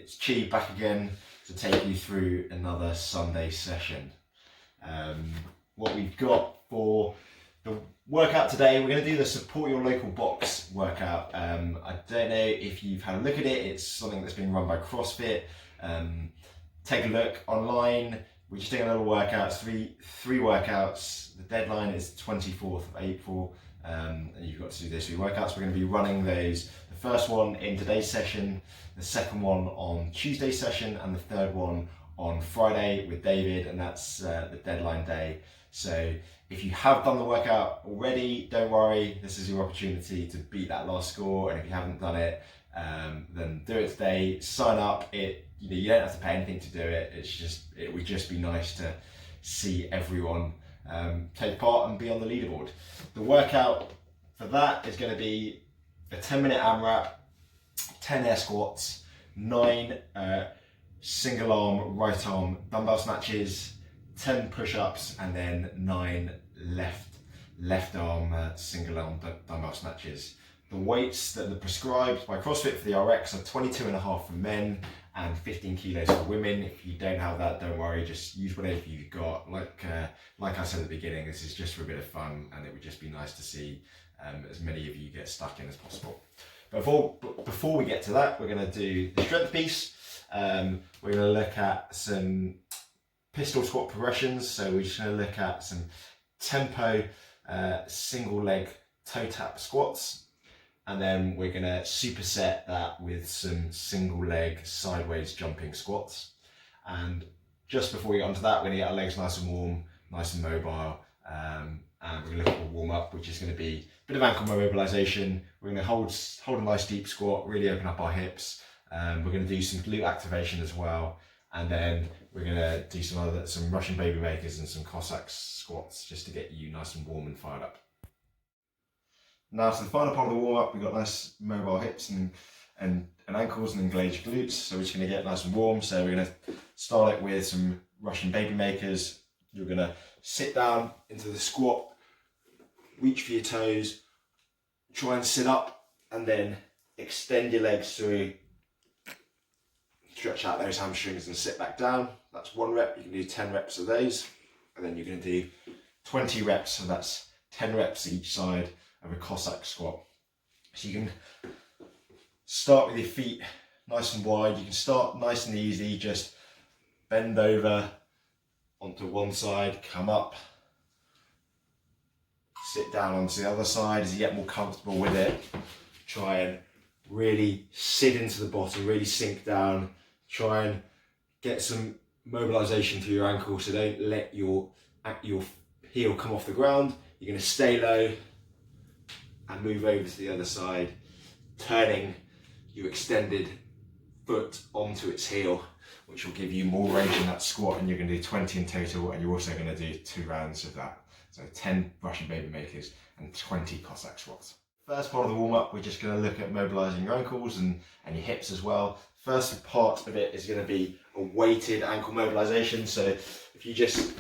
it's Chi back again to take you through another Sunday session. What we've got for the workout today, we're going to do the support your local box workout. I don't know if you've had a look at it. It's something that's been run by CrossFit. Take a look online. We're just doing a little workout, three workouts. The deadline is 24th of April, and you've got to do those 3 workouts. We're going to be running those. The first one in today's session, the second one on Tuesday's session, and the third one on Friday with David, and that's the deadline day. So if you have done the workout already, don't worry, this is your opportunity to beat that last score. And if you haven't done it, then do it today. Sign up. You don't have to pay anything to do it. It would just be nice to see everyone take part and be on the leaderboard. The workout for that is going to be a 10-minute AMRAP, 10 air squats, 9 single arm right arm dumbbell snatches, 10 push-ups, and then 9 left arm single arm dumbbell snatches. The weights that are prescribed by CrossFit for the RX are 22.5 for men and 15 kilos for women. If you don't have that, don't worry, just use whatever you've got. Like I said at the beginning, this is just for a bit of fun, and it would just be nice to see as many of you get stuck in as possible. But before we get to that, we're going to do the strength piece. We're going to look at some pistol squat progressions. So we're just going to look at some tempo single leg toe tap squats. And then we're going to superset that with some single leg sideways jumping squats. And just before we get onto that, we're going to get our legs nice and warm, nice and mobile. And we're going to look at a warm up, which is going to be a bit of ankle mobilization. We're going to hold a nice deep squat, really open up our hips. We're going to do some glute activation as well. And then we're going to do some Russian baby makers and some Cossack squats just to get you nice and warm and fired up. Now to the final part of the warm up, we've got nice mobile hips and ankles and engaged glutes. So we're just going to get nice and warm. So we're going to start it with some Russian baby makers. You're going to sit down into the squat, reach for your toes, try and sit up, and then extend your legs through, stretch out those hamstrings and sit back down. That's 1 rep. You can do 10 reps of those, and then you're going to do 20 reps. So that's 10 reps each side of a Cossack squat. So you can start with your feet nice and wide. You can start nice and easy, just bend over onto one side, come up, sit down onto the other side. As you get more comfortable with it, try and really sit into the bottom, really sink down, try and get some mobilization through your ankle, so don't let your heel come off the ground. You're going to stay low and move over to the other side, turning your extended foot onto its heel, which will give you more range in that squat, and you're going to do 20 in total, and you're also going to do 2 rounds of that. So 10 Russian baby makers and 20 Cossack squats. First part of the warm up, we're just going to look at mobilizing your ankles and your hips as well. First part of it is going to be a weighted ankle mobilization. So if you just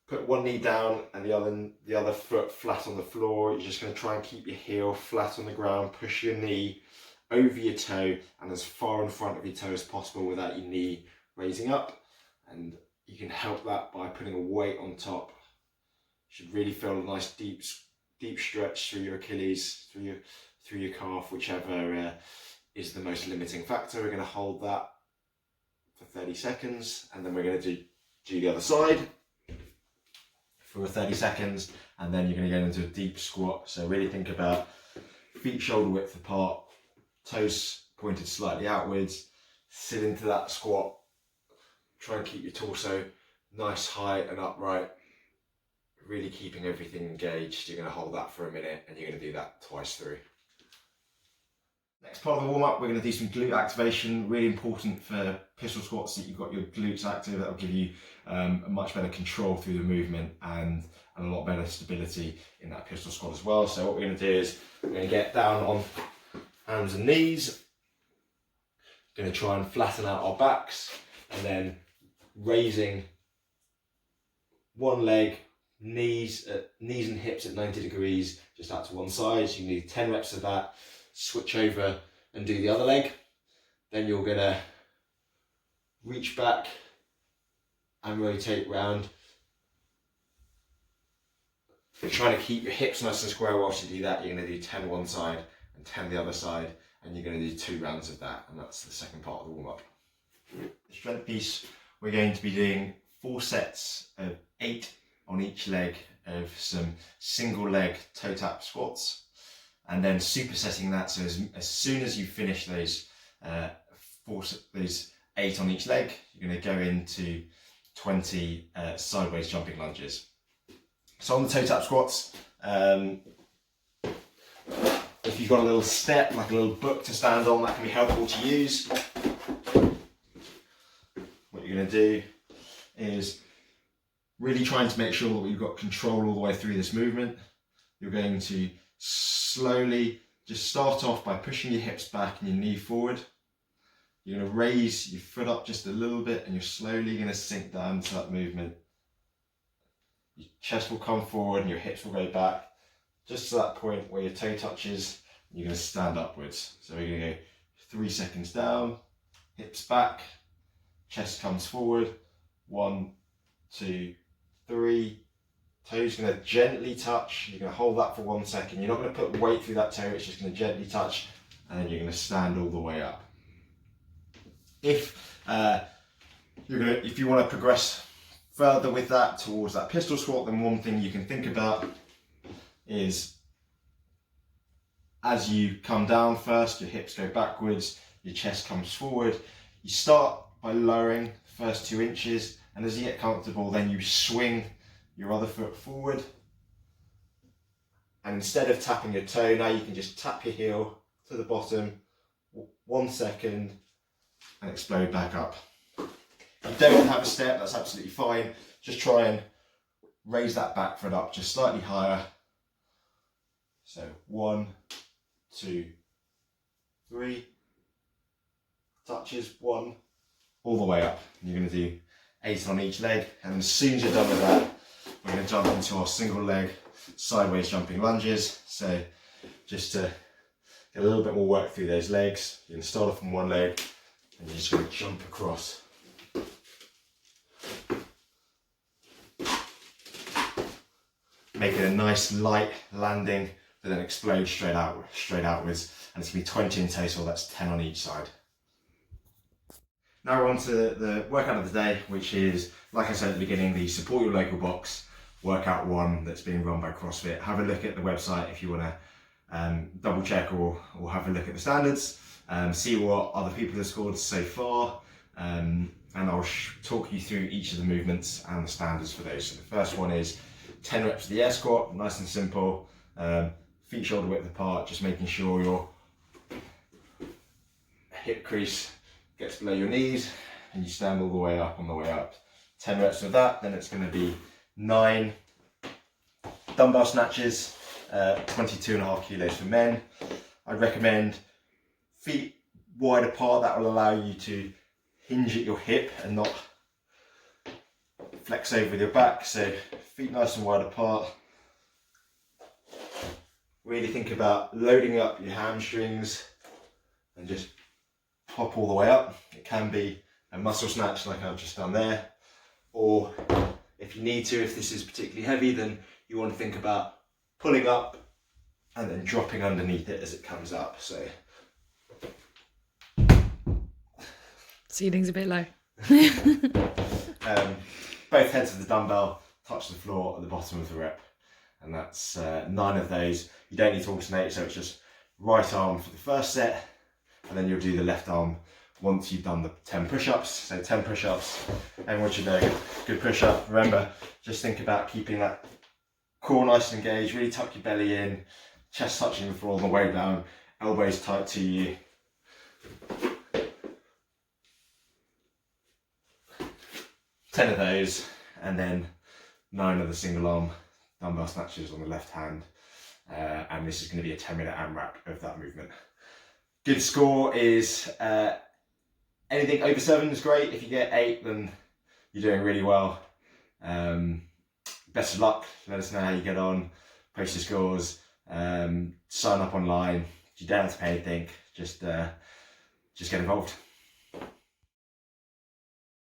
put one knee down and the other foot flat on the floor, you're just going to try and keep your heel flat on the ground, push your knee over your toe and as far in front of your toe as possible without your knee raising up. And you can help that by putting a weight on top. You should really feel a nice deep stretch through your Achilles, through your calf, whichever is the most limiting factor. We're going to hold that for 30 seconds, and then we're going to do the other side for 30 seconds, and then you're going to get into a deep squat. So really think about feet shoulder width apart, toes pointed slightly outwards, sit into that squat, try and keep your torso nice, high and upright, really keeping everything engaged. You're going to hold that for a minute, and you're going to do that twice through. Next part of the warm up, we're going to do some glute activation. Really important for pistol squats that you've got your glutes active. That will give you a much better control through the movement and a lot better stability in that pistol squat as well. So what we're going to do is we're going to get down on hands and knees. Going to try and flatten out our backs, and then raising one leg, knees and hips at 90 degrees, just out to one side. So you can do 10 reps of that. Switch over and do the other leg, Then you're gonna reach back and rotate round. You're trying to keep your hips nice and square whilst you do that. You're gonna do 10 one side and 10 the other side, and you're gonna do 2 rounds of that, and that's the second part of the warm-up. The strength piece, we're going to be doing 4 sets of 8 on each leg of some single leg toe tap squats, and then supersetting that, so as soon as you finish those those 8 on each leg, you're going to go into 20 sideways jumping lunges. So on the toe tap squats, if you've got a little step, like a little book to stand on, that can be helpful to use. What you're going to do is really trying to make sure that you've got control all the way through this movement. You're going to slowly just start off by pushing your hips back and your knee forward. You're going to raise your foot up just a little bit, and you're slowly going to sink down to that movement. Your chest will come forward and your hips will go back just to that point where your toe touches, and you're going to stand upwards. So we're going to go 3 seconds down, hips back, chest comes forward, 1, 2, 3, toes going to gently touch. You're going to hold that for 1 second. You're not going to put weight through that toe, it's just going to gently touch, and then you're going to stand all the way up. If you want to progress further with that towards that pistol squat, then one thing you can think about is, as you come down first, your hips go backwards, your chest comes forward. You start by lowering the first 2 inches, and as you get comfortable, then you swing your other foot forward. And instead of tapping your toe, now you can just tap your heel to the bottom, 1 second, and explode back up. If you don't have a step, that's absolutely fine. Just try and raise that back foot up just slightly higher. So 1, 2, 3, touches, 1, all the way up. You're going to do 8 on each leg, and as soon as you're done with that, we're going to jump into our single leg sideways jumping lunges. So just to get a little bit more work through those legs, you can start off on one leg and you're just going to jump across. Make it a nice light landing, but then explode straight outwards, and it's going to be 20 in total. That's 10 on each side. Now we're on to the workout of the day, which is, like I said at the beginning, the Support Your Local Box workout 1 that's being run by CrossFit. Have a look at the website if you want to double check or have a look at the standards, see what other people have scored so far, and I'll talk you through each of the movements and the standards for those. So the first one is 10 reps of the air squat, nice and simple, feet shoulder width apart, just making sure your hip crease gets below your knees and you stand all the way up on the way up. 10 reps of that, then it's going to be 9 dumbbell snatches, 22.5 kilos for men. I'd recommend feet wide apart. That will allow you to hinge at your hip and not flex over with your back. So feet nice and wide apart. Really think about loading up your hamstrings and just pop all the way up. It can be a muscle snatch like I've just done there, or if you need to, if this is particularly heavy, then you want to think about pulling up and then dropping underneath it as it comes up. So ceiling's a bit low. Both heads of the dumbbell touch the floor at the bottom of the rep, and that's 9 of those. You don't need to alternate, so it's just right arm for the first set, and then you'll do the left arm once you've done the 10 push-ups. So 10 push-ups, everyone should know, good push-up. Remember, just think about keeping that core nice and engaged, really tuck your belly in, chest touching the floor on the way down, elbows tight to you. Ten of those, and then 9 of the single arm dumbbell snatches on the left hand, and this is going to be a 10-minute AMRAP of that movement. Good score is anything over 7 is great. If you get 8, then you're doing really well. Best of luck. Let us know how you get on. Post your scores. Sign up online. You don't have to pay anything. Just just get involved.